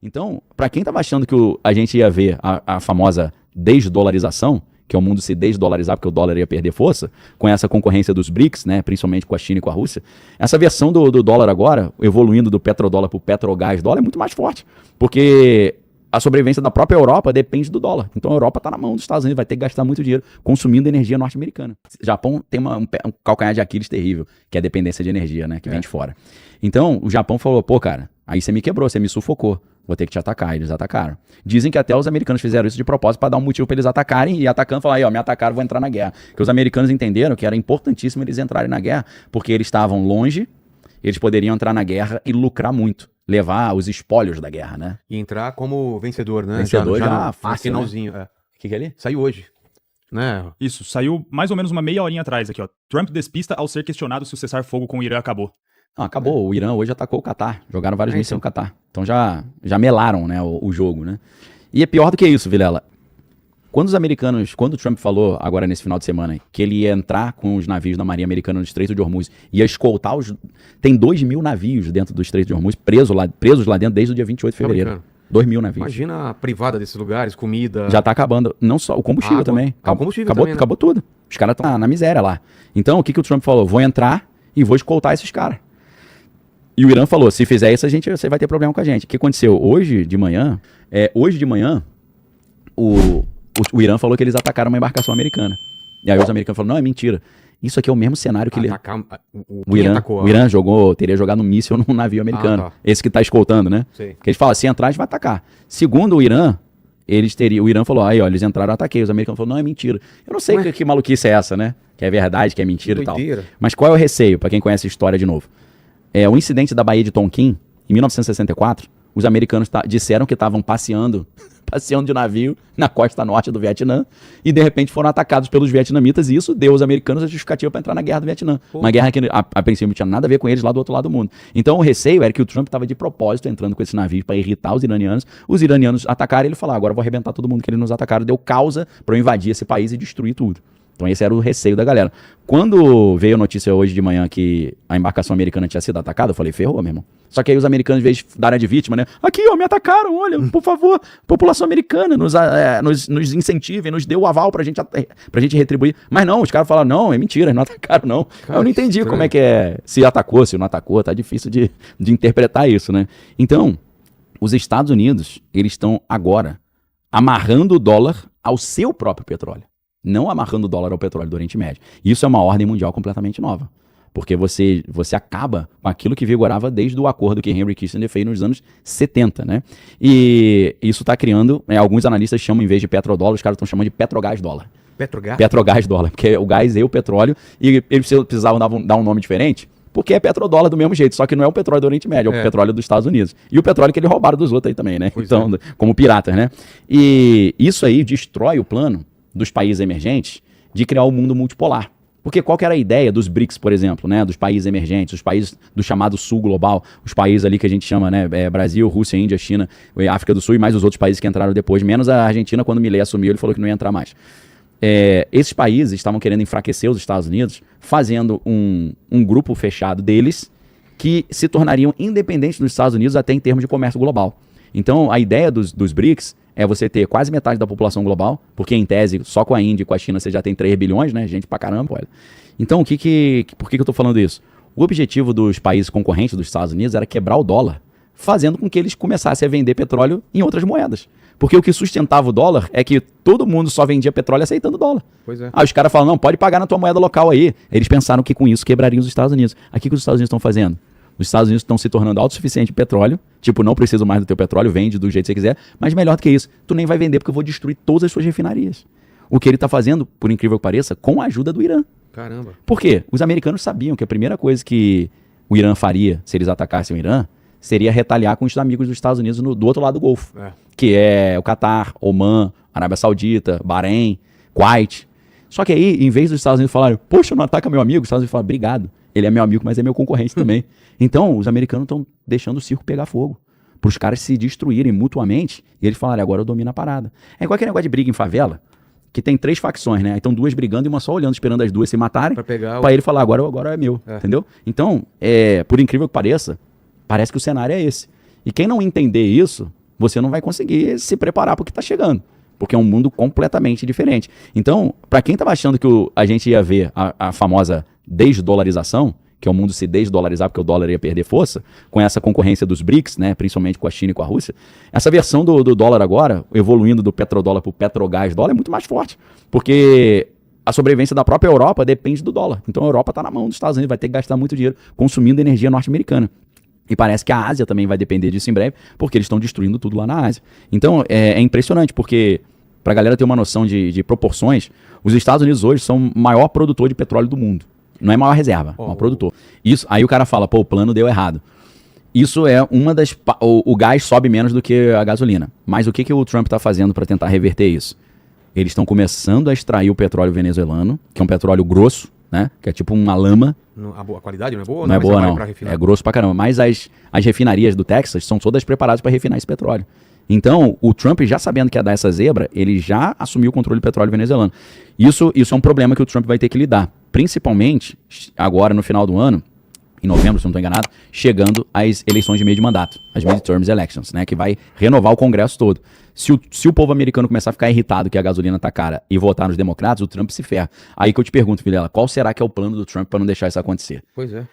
Então, para quem estava achando que a gente ia ver a famosa desdolarização, que é o mundo se desdolarizar porque o dólar ia perder força, com essa concorrência dos BRICS, né, principalmente com a China e com a Rússia, essa versão do dólar agora, evoluindo do petrodólar para o petrogás dólar, é muito mais forte, porque a sobrevivência da própria Europa depende do dólar. Então a Europa está na mão dos Estados Unidos, vai ter que gastar muito dinheiro consumindo energia norte-americana. O Japão tem um calcanhar de Aquiles terrível, que é a dependência de energia, né, que vem de fora. Então o Japão falou, pô, cara, aí você me quebrou, você me sufocou. Vou ter que te atacar. Eles atacaram. Dizem que até os americanos fizeram isso de propósito para dar um motivo para eles atacarem, e atacando falar, aí, ó, me atacaram, vou entrar na guerra. Porque os americanos entenderam que era importantíssimo eles entrarem na guerra, porque eles estavam longe, eles poderiam entrar na guerra e lucrar muito. Levar os espólios da guerra, né? E entrar como vencedor, né? Vencedor já no finalzinho. Né? O que é ali? Saiu hoje. Né? Isso, saiu mais ou menos uma meia horinha atrás aqui, ó. Trump despista ao ser questionado se o cessar-fogo com o Irã acabou. Não, acabou. O Irã hoje atacou o Catar. Jogaram vários mísseis no Catar. Então já melaram, né, o jogo, né? E é pior do que isso, Vilela. Quando o Trump falou agora nesse final de semana que ele ia entrar com os navios da Marinha Americana no Estreito de Hormuz, ia escoltar Tem 2.000 navios dentro do Estreito de Hormuz, presos lá dentro desde o dia 28 de fevereiro. 2.000 navios. Imagina a privada desses lugares, comida... Já tá acabando. Não só, o combustível também. O combustível também, né? Acabou tudo. Os caras estão na miséria lá. Então, o que o Trump falou? Vou entrar e vou escoltar esses caras. E o Irã falou, se fizer isso, você vai ter problema com a gente. O que aconteceu? Hoje de manhã, o Irã falou que eles atacaram uma embarcação americana. E aí os americanos falaram, não, é mentira. Isso aqui é o mesmo cenário que o Irã teria jogado um míssil num navio americano. Esse que tá escoltando, né? Sim. Porque eles falam, se entrar, a gente vai atacar. Segundo o Irã, o Irã falou, aí ó, eles entraram, eu ataquei. Os americanos falaram, não, é mentira. Eu não sei que maluquice é essa, né? Que é verdade, que é mentira e tal. Mas qual é o receio, pra quem conhece a história de novo? O incidente da Baía de Tonkin, em 1964, os americanos disseram que estavam passeando de navio na costa norte do Vietnã e de repente foram atacados pelos vietnamitas e isso deu aos americanos a justificativa para entrar na guerra do Vietnã. Uma guerra que a princípio não tinha nada a ver com eles lá do outro lado do mundo. Então o receio era que o Trump estava de propósito entrando com esse navio para irritar os iranianos atacaram e ele falou, agora eu vou arrebentar todo mundo que eles nos atacaram, deu causa para eu invadir esse país e destruir tudo. Então esse era o receio da galera. Quando veio a notícia hoje de manhã que a embarcação americana tinha sido atacada, eu falei, ferrou, meu irmão. Só que aí os americanos, em vez de darem de vítima, né? Aqui, ó, me atacaram, olha, por favor, população americana, nos incentivem, nos dê o aval pra gente retribuir. Mas não, os caras falaram, não, é mentira, não atacaram, não. Cara, eu não entendi como é que é, se atacou, se não atacou, tá difícil de interpretar isso, né? Então, os Estados Unidos, eles estão agora amarrando o dólar ao seu próprio petróleo. Não amarrando o dólar ao petróleo do Oriente Médio. Isso é uma ordem mundial completamente nova. Porque você acaba com aquilo que vigorava desde o acordo que Henry Kissinger fez nos anos 70, né? E isso está criando, alguns analistas chamam, em vez de petrodólar, os caras estão chamando de petrogás dólar. Petrogás? Petrogás dólar, porque o gás e o petróleo, e eles precisavam dar um nome diferente, porque é petrodólar do mesmo jeito, só que não é o petróleo do Oriente Médio, é o petróleo dos Estados Unidos. E o petróleo que eles roubaram dos outros aí também, né? Então, como piratas, né? E isso aí destrói o plano dos países emergentes de criar um mundo multipolar. Porque qual que era a ideia dos BRICS, por exemplo, né, dos países emergentes, os países do chamado Sul Global, os países ali que a gente chama, né, Brasil, Rússia, Índia, China, África do Sul e mais os outros países que entraram depois, menos a Argentina, quando Milei assumiu, ele falou que não ia entrar mais. Esses países estavam querendo enfraquecer os Estados Unidos, fazendo um grupo fechado deles que se tornariam independentes dos Estados Unidos até em termos de comércio global. Então, a ideia dos BRICS é você ter quase metade da população global, porque em tese, só com a Índia e com a China você já tem 3 bilhões, né? Gente pra caramba, olha. Então, por que eu tô falando isso? O objetivo dos países concorrentes dos Estados Unidos era quebrar o dólar, fazendo com que eles começassem a vender petróleo em outras moedas. Porque o que sustentava o dólar é que todo mundo só vendia petróleo aceitando dólar. Pois é. Aí os caras falam, não, pode pagar na tua moeda local aí. Eles pensaram que com isso quebrariam os Estados Unidos. Aqui o que os Estados Unidos estão fazendo? Os Estados Unidos estão se tornando autossuficientes de petróleo, tipo, não preciso mais do teu petróleo, vende do jeito que você quiser, mas melhor do que isso, tu nem vai vender porque eu vou destruir todas as suas refinarias. O que ele está fazendo, por incrível que pareça, com a ajuda do Irã. Caramba. Por quê? Os americanos sabiam que a primeira coisa que o Irã faria, se eles atacassem o Irã, seria retaliar com os amigos dos Estados Unidos do outro lado do Golfo, que é o Catar, Omã, Arábia Saudita, Bahrein, Kuwait. Só que aí, em vez dos Estados Unidos falarem, poxa, não ataca meu amigo, os Estados Unidos falam, obrigado. Ele é meu amigo, mas é meu concorrente também. Então, os americanos estão deixando o circo pegar fogo. Para os caras se destruírem mutuamente e eles falarem, agora eu domino a parada. É igual aquele negócio de briga em favela, que tem 3 facções, né? Aí estão 2 brigando e uma só olhando, esperando as 2 se matarem, para ele falar, agora é meu, entendeu? Então, por incrível que pareça, parece que o cenário é esse. E quem não entender isso, você não vai conseguir se preparar para o que está chegando. Porque é um mundo completamente diferente. Então, para quem estava achando que a gente ia ver a famosa desdolarização, que é o mundo se desdolarizar porque o dólar ia perder força, com essa concorrência dos BRICS, né, principalmente com a China e com a Rússia, essa versão do dólar agora, evoluindo do petrodólar para o petrogás dólar, é muito mais forte. Porque a sobrevivência da própria Europa depende do dólar. Então a Europa está na mão dos Estados Unidos, vai ter que gastar muito dinheiro consumindo energia norte-americana. E parece que a Ásia também vai depender disso em breve, porque eles estão destruindo tudo lá na Ásia. Então é impressionante, porque para a galera ter uma noção de proporções, os Estados Unidos hoje são o maior produtor de petróleo do mundo. Não é maior reserva, é maior produtor. Isso, aí o cara fala, pô, o plano deu errado. Isso é uma das... O gás sobe menos do que a gasolina. Mas o que o Trump está fazendo para tentar reverter isso? Eles estão começando a extrair o petróleo venezuelano, que é um petróleo grosso, né? Que é tipo uma lama. A qualidade não é boa? Não é boa, não. É grosso pra caramba. Mas as refinarias do Texas são todas preparadas para refinar esse petróleo. Então, o Trump, já sabendo que ia dar essa zebra, ele já assumiu o controle do petróleo venezuelano. Isso é um problema que o Trump vai ter que lidar. Principalmente, agora no final do ano, em novembro, se não estou enganado, chegando às eleições de meio de mandato, as midterms elections, né, que vai renovar o Congresso todo. Se o povo americano começar a ficar irritado que a gasolina tá cara e votar nos democratas, o Trump se ferra. Aí que eu te pergunto, Vilela, qual será que é o plano do Trump para não deixar isso acontecer? Pois é.